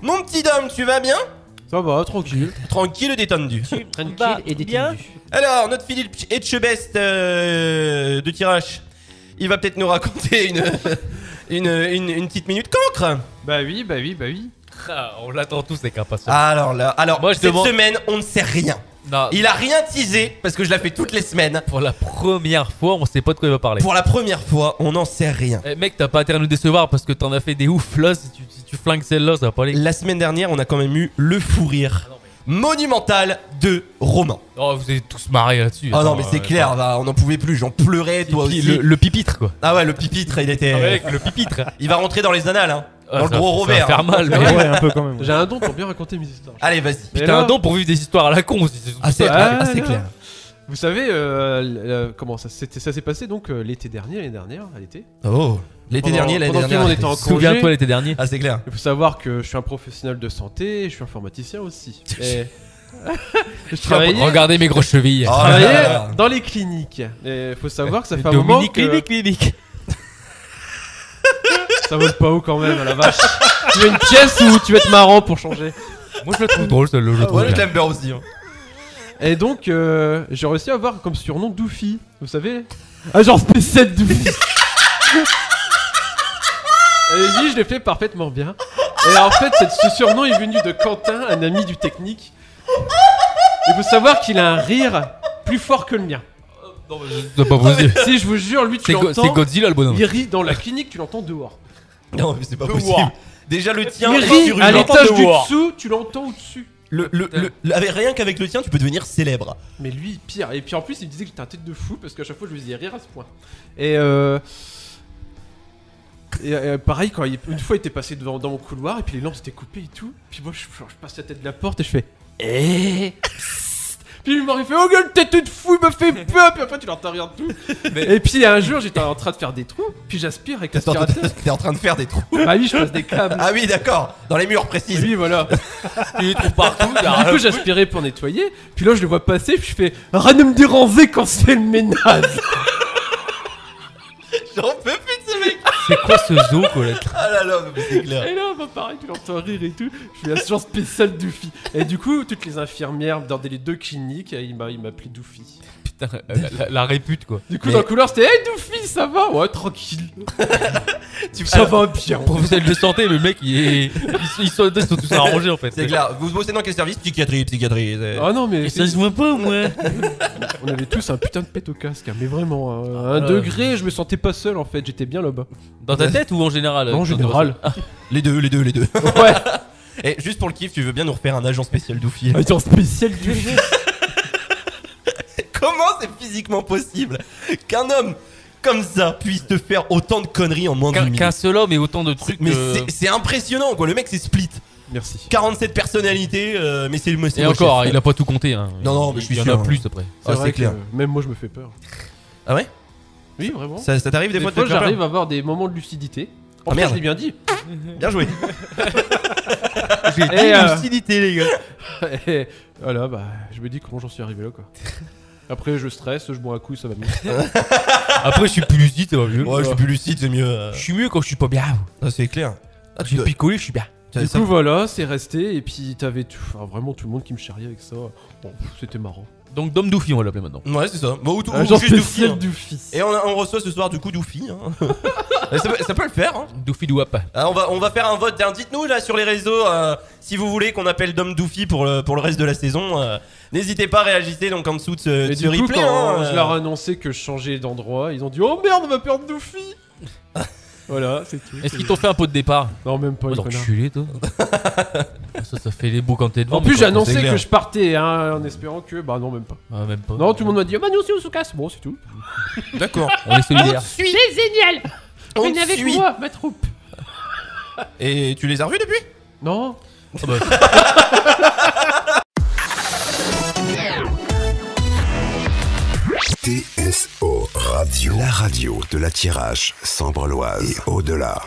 Mon petit Dom, tu vas bien? Ça va, tranquille. Tranquille et détendu. Tranquille et détendu. Alors, notre Philippe Etchebest de tirage, il va peut-être nous raconter une petite minute cancre. Bah oui. Ah, on l'attend tous avec impatience. Alors là, Moi, je cette demande- semaine, on ne sait rien. Non, Il a rien teasé parce que je la fais toutes les semaines. pour la première fois, on sait pas de quoi il va parler. Pour la première fois, on n'en sait rien. Eh, mec, t'as pas intérêt à nous décevoir parce que t'en as fait des ouf là. Si tu flingues celle-là, ça va pas aller. La semaine dernière, on a quand même eu le fou rire monumental de Romain. Oh, vous êtes tous marrés là-dessus. Ah non, Attends, mais c'est clair, va, on n'en pouvait plus, j'en pleurais, toi aussi. Le pipitre quoi. Ah ouais, le pipitre, il était. Avec le pipitre. Il va rentrer dans les annales, hein. Ah, Dans le ça- gros ça Robert. va faire mal, mais. Ouais, un peu quand même. J'ai un don pour bien raconter mes histoires. Allez, vas-y. Mais T'as là- un don pour vivre des histoires à la con aussi. C'est tout Ah, c'est ça. ah, c'est clair. Vous savez comment ça s'est passé donc l'été dernier, l'année dernière, à l'été. Oh, l'été Pendant- dernier, l'année pendant que dernière. on était en congé. Souviens-toi l'été dernier. Ah, c'est clair. Il faut savoir que je suis un professionnel de santé, je suis informaticien aussi. Et je travaillais, Regardez mes grosses chevilles. Oh je là là travaillais là. dans les cliniques. Et il faut savoir que ça fait un moment Dominique, que clinique. ça vole pas haut quand même, à la vache. Tu veux une pièce ou tu veux être marrant pour changer? Moi je le trouve drôle, celle-là, je le trouve Ouais, je bien. l'aime bien aussi. Hein. Et donc j'ai réussi à avoir comme surnom Doofy, vous savez? Ah genre spécial Doofy. Et lui je l'ai fait parfaitement bien. Et en fait ce surnom est venu de Quentin, un ami du technique. Il faut savoir qu'il a un rire plus fort que le mien. Non, mais c'est pas possible. Si je vous jure, lui tu C'est l'entends, Godzilla le bonhomme. il rit dans la clinique, tu l'entends dehors. Non, mais c'est pas De possible. voir. Déjà, le tien, Il est rit sur une à lampe l'étage de du voir. dessous, tu l'entends au-dessus. Avec rien qu'avec le tien, tu peux devenir célèbre. Mais lui, pire. Et puis en plus, il me disait que j'étais un tête de fou parce qu'à chaque fois, je lui faisais rire à ce point. Et pareil, quand une fois, il était passé dans mon couloir et puis les lampes étaient coupées et tout. Puis moi, je passe la tête de la porte et je fais Puis il m'aurait fait oh gueule, tête de fou, il m'a fait peur. Puis après, tu l'entends rien de tout. Et puis un jour, j'étais en train de faire des trous. Puis j'aspire avec Attends, l'aspirateur. t'es en train de faire des trous. Bah oui, je passe des câbles. Ah oui, d'accord. Dans les murs précis. Oui, voilà. Tu les trouves partout. Du coup, j'aspirais pour nettoyer. Puis là, je le vois passer. Puis je fais rien ne me déranger quand c'est le ménage. J'en peux plus de ce mec. C'est quoi ce zoo, Colette? Ah là là, mais c'est clair. Et là, bah pareil, tu l'entends rire et tout. Je fais assistance spéciale Doofy. Et du coup, toutes les infirmières dans les deux cliniques, il m'appelait Doofy. Putain, la répute quoi. Du coup, Mais- dans le couloir, c'était hey Doofy, ça va? Ouais, tranquille. Ça va bien. Professionnel de santé, le mec ils sont tous arrangés en fait. C'est clair. Vous bossez dans quel service? Psychiatrie. c'est- Ah non, mais Et ça se voit pas au moins. on avait tous un putain de pet au casque, hein, mais vraiment, Ah, un degré, je me sentais pas seul en fait, j'étais bien là-bas. Dans ta tête ou en général? En général. Les deux. Ouais, Et juste pour le kiff, tu veux bien nous refaire un agent spécial Doofy? agent spécial Doofy. Comment c'est physiquement possible qu'un homme comme ça puisse te faire autant de conneries en moins d'une minute? Qu'un seul homme et autant de trucs. Mais c'est impressionnant quoi, le mec c'est split. Merci. 47 personnalités, mais c'est Et moi, encore, chef. il a pas tout compté. Hein. Non, mais je suis Il y sûr, en a hein. plus après. Ah, c'est que clair. même moi je me fais peur. Ah ouais? Oui, vraiment. Ça t'arrive des fois de te faire j'arrive peur? à avoir des moments de lucidité. Ah, En fait, merde. je l'ai bien dit. Bien joué. J'ai dit lucidité, les gars. Et voilà, bah, je me dis comment j'en suis arrivé là, quoi. Après, je stresse, je bois un coup, ça va mieux. Après, je suis plus lucide, ça va mieux. Ouais, je suis plus lucide, c'est mieux. Je suis mieux quand je suis pas bien. Ah, c'est clair. Ah, J'ai picolé, je suis bien. Du coup, voilà, c'est resté. Et puis, t'avais vraiment tout le monde qui me charriait avec ça. Bon, c'était marrant. Donc, Dom Doofy, on va l'appeler maintenant. Ouais, c'est ça. Bon, ou Agent juste Doofy. spécial Hein. Doofy. Et on reçoit ce soir du coup Doofy. Hein. ça peut le faire. Hein. Doofy Douap. Ah, on va faire un vote. Dites-nous là sur les réseaux si vous voulez qu'on appelle Dom Doofy pour le reste de la saison. N'hésitez pas à réagir donc en dessous de ce, Et de ce du coup, replay. quand hein, je leur ai annoncé que je changeais d'endroit, ils ont dit oh merde, on va perdre Doofy. Voilà, c'est tout. Est-ce qu'ils t'ont fait un pot de départ? Non, même pas, Oh, les connards. l'enculé, toi. Ça fait les beaux quand t'es devant. En plus, mais j'ai quand- annoncé c'est clair. que je partais, hein, en espérant que. Bah, non, même pas. Ah, même pas. Non, tout le monde m'a dit, oh, bah, nous aussi, on se casse. Bon, c'est tout. D'accord. On est solidaires. C'est génial. On Venez te avec suit. moi, ma troupe. Et tu les as revus depuis? Non. Ah bah, TSO Radio, la radio de la Tirage, Sambre-Loise et au-delà.